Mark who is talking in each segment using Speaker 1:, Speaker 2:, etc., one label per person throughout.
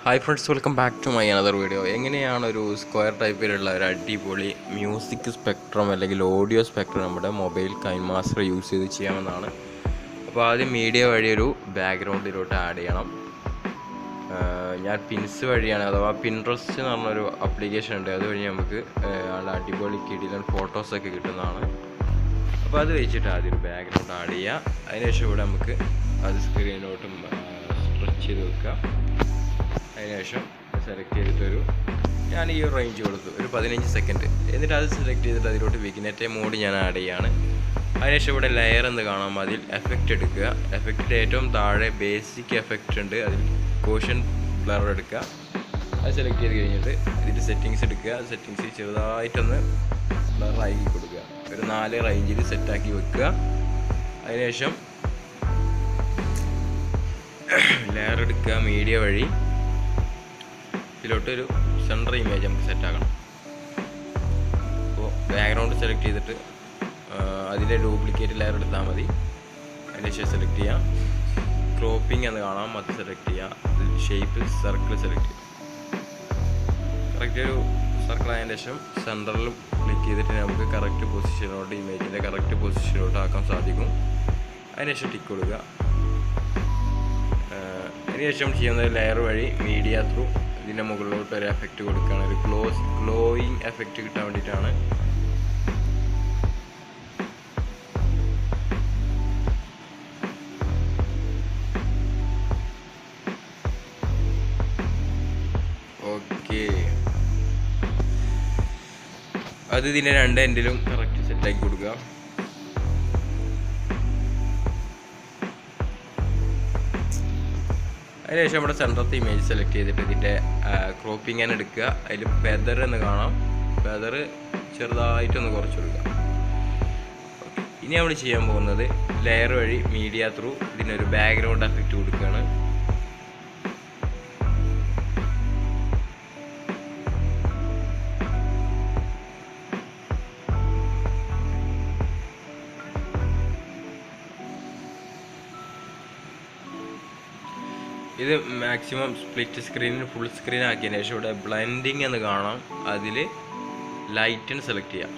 Speaker 1: Hi friends, welcome back to my another video. എങ്ങനെയാണ് ഒരു square ടൈപ്പിലുള്ള ഒരു അടിപൊളി മ്യൂസിക് സ്പെക്ട്രം അല്ലെങ്കിൽ ഓഡിയോ സ്പെക്ട്രം നമ്മുടെ മൊബൈൽ കൈൻമാസ്റ്റർ യൂസ് ചെയ്ത് ചെയ്യാമെന്നാണ്. അപ്പോൾ ആദ്യം മീഡിയ വഴി ഒരു ബാക്ക്ഗ്രൗണ്ടിലോട്ട് ആഡ് ചെയ്യണം. ഞാൻ പിൻസ് വഴിയാണ്, അഥവാ പിൻട്രസ്റ്റ് എന്ന് പറഞ്ഞൊരു ആപ്ലിക്കേഷൻ ഉണ്ട്, അതുവഴി നമുക്ക് അടിപൊളി കിടിലൻ ഫോട്ടോസൊക്കെ കിട്ടുന്നതാണ്. അപ്പോൾ അത് വെച്ചിട്ട് ആദ്യം ഒരു ബാക്ക്ഗ്രൗണ്ട് ആഡ് ചെയ്യുക. അതിനുശേഷം ഇവിടെ നമുക്ക് അത് സ്ക്രീനിലോട്ടും സ്ട്രെച്ച് ചെയ്ത് വെക്കുക. അതിനുശേഷം സെലക്ട് ചെയ്തിട്ടൊരു ഞാൻ ഈ ഒരു റേഞ്ച് കൊടുത്തു, ഒരു 15 സെക്കൻഡ്. എന്നിട്ട് അത് സെലക്ട് ചെയ്തിട്ട് അതിലോട്ട് വിഗ്നറ്റ് മോഡ് ഞാൻ ആഡ് ചെയ്യാണ്. അതിനുശേഷം ഇവിടെ ലെയർ എന്ന് കാണാം, അതിൽ എഫക്റ്റ് എടുക്കുക. എഫക്റ്റിൻ്റെ ഏറ്റവും താഴെ ബേസിക് എഫക്റ്റ് ഉണ്ട്, അതിൽ കോഷൻ ബ്ലർ എടുക്കുക. അത് സെലക്ട് ചെയ്ത് കഴിഞ്ഞിട്ട് ഇതിൻ്റെ സെറ്റിങ്സ് എടുക്കുക. സെറ്റിങ്സ് ചെറുതായിട്ടൊന്ന് ബ്ലറാക്കി കൊടുക്കുക, ഒരു 4 റേഞ്ചിൽ സെറ്റാക്കി വെക്കുക. അതിനുശേഷം ലെയർ എടുക്കുക, മീഡിയ വഴി ഇതിലോട്ടൊരു സെൻറ്റർ ഇമേജ് നമുക്ക് സെറ്റാക്കണം. അപ്പോൾ ബാക്ക്ഗ്രൗണ്ട് സെലക്ട് ചെയ്തിട്ട് അതിലെ ഡ്യൂപ്ലിക്കേറ്റ് ലെയർ എടുത്താൽ മതി. അതിനുശേഷം സെലക്ട് ചെയ്യാം, ക്രോപ്പിംഗ് എന്ന് കാണാം, അത് സെലക്ട് ചെയ്യാം. ഷേപ്പ് സർക്കിൾ സെലക്ട് ചെയ്യാം. കറക്റ്റ് ഒരു സർക്കിൾ ആയതിന് ശേഷം സെൻറ്ററിൽ ക്ലിക്ക് ചെയ്തിട്ട് നമുക്ക് കറക്റ്റ് പൊസിഷനിലോട്ട്, ഇമേജിൻ്റെ കറക്റ്റ് പൊസിഷനിലോട്ട് ആക്കാൻ സാധിക്കും. അതിനുശേഷം ടിക്ക് കൊടുക്കുക. അതിനുശേഷം ചെയ്യുന്നത് ലെയർ വഴി മീഡിയ ത്രൂ ഇതിൻ്റെ മുകളിലോട്ട് ഒരു എഫക്റ്റ് കൊടുക്കുകയാണ്. ഒരു ഗ്ലോയിങ് എഫക്റ്റ് കിട്ടാൻ വേണ്ടിയിട്ടാണ്. ഓക്കെ, അത് ഇതിൻ്റെ 2 എൻഡിലും കറക്റ്റ് സെറ്റാക്കി കൊടുക്കുക. അതിനുശേഷം നമ്മുടെ സെൻറ്ററത്തെ ഇമേജ് സെലക്ട് ചെയ്തിട്ട് ഇതിൻ്റെ ക്രോപ്പിംഗ് തന്നെ എടുക്കുക. അതിൽ ഫെദർ എന്ന് കാണാം, ഫെദർ ചെറുതായിട്ടൊന്ന് കുറച്ച് കൊടുക്കുക. ഇനി നമ്മൾ ചെയ്യാൻ പോകുന്നത് ലെയർ വഴി മീഡിയ ത്രൂ ഇതിനൊരു ബാക്ക്ഗ്രൗണ്ട് എഫക്റ്റ് കൊടുക്കുകയാണ്. ഇത് മാക്സിമം സ്പ്ലിറ്റ് സ്ക്രീനിൽ ഫുൾ സ്ക്രീൻ ആക്കിയതിന് ശേഷം ഇവിടെ ബ്ലെൻഡിങ് എന്ന് കാണാം, അതിൽ ലൈറ്റിന് സെലക്ട് ചെയ്യാം.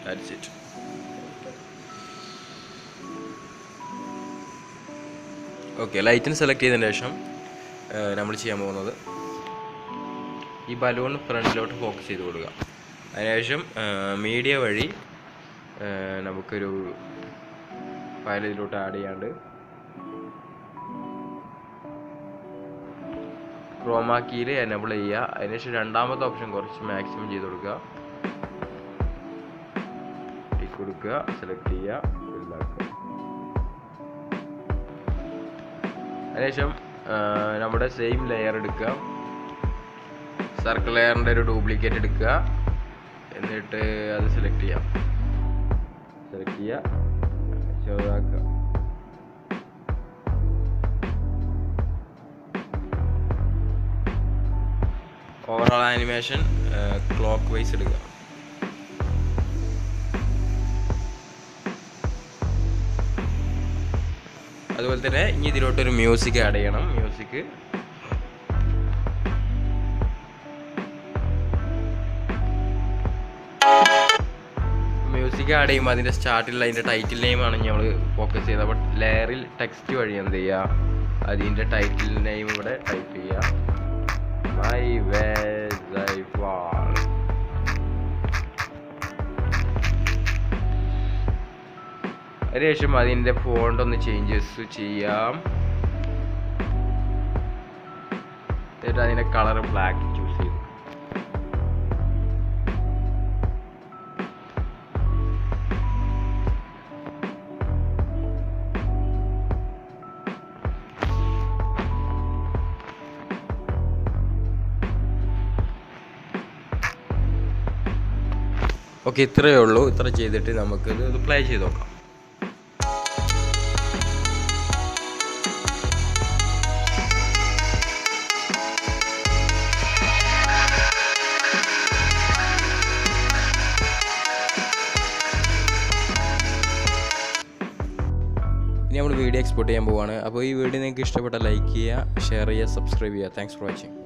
Speaker 1: That's it. ഓക്കെ, ലൈറ്റിന് സെലക്ട് ചെയ്തതിന് ശേഷം നമ്മൾ ചെയ്യാൻ പോകുന്നത് ഈ ബലൂൺ ഫ്രണ്ടിലോട്ട് ഫോക്കസ് ചെയ്ത് കൊടുക്കുക. അതിനുശേഷം മീഡിയ വഴി നമുക്കൊരു ഫയൽ ഇതിലോട്ട് ആഡ് ചെയ്യാണ്ട് ക്രോമാ കീയിൽ എനേബിൾ ചെയ്യുക. അതിനുശേഷം രണ്ടാമത്തെ ഓപ്ഷൻ കുറച്ച് മാക്സിമം ചെയ്ത് കൊടുക്കുക, ടിക്ക് കൊടുക്കുക, സെലക്ട് ചെയ്യുക, വലുതാക്കുക. അതിനുശേഷം നമ്മുടെ സെയിം ലെയർ എടുക്കുക, സർക്കിൾ ലെയറിൻ്റെ ഒരു ഡ്യൂപ്ലിക്കേറ്റ് എടുക്കുക. എന്നിട്ട് അത് സെലക്ട് ചെയ്യുക, ചെറുതാക്കുക. ഓവറോൾ ആനിമേഷൻ ക്ലോക്ക് വൈസ് എടുക്കുക. അതുപോലെ തന്നെ ഇനി ഇതിലോട്ടൊരു മ്യൂസിക് ആഡ് ചെയ്യണം. മ്യൂസിക് ആഡ് ചെയ്യുമ്പോൾ അതിൻ്റെ സ്റ്റാർട്ടിൽ അതിൻ്റെ ടൈറ്റിൽ നെയിമാണ് നമ്മൾ ഫോക്കസ് ചെയ്യുന്നത്. അപ്പോൾ ലെയറിൽ ടെക്സ്റ്റ് വഴി എന്ത് ചെയ്യുക, അതിൻ്റെ ടൈറ്റിൽ നെയിം ഇവിടെ ടൈപ്പ് ചെയ്യുക. My ways I fall. അതിനുശേഷം അതിൻ്റെ ഫോണ്ട് ഒന്ന് ചേഞ്ചസ് ചെയ്യാം. എന്നിട്ട് അതിൻ്റെ കളർ ബ്ലാക്ക് ചൂസ് ചെയ്തു. ഓക്കെ, ഇത്രയേ ഉള്ളൂ. ഇത്ര ചെയ്തിട്ട് നമുക്കിത് പ്ലേ ചെയ്ത് നോക്കാം. ഇനി നമ്മൾ വീഡിയോ എക്സ്പോർട്ട് ചെയ്യാൻ പോവുകയാണ്. അപ്പോൾ ഈ വീഡിയോ നിങ്ങൾക്ക് ഇഷ്ടപ്പെട്ടാൽ ലൈക്ക് ചെയ്യുക, ഷെയർ ചെയ്യുക, സബ്സ്ക്രൈബ് ചെയ്യുക. Thanks for watching.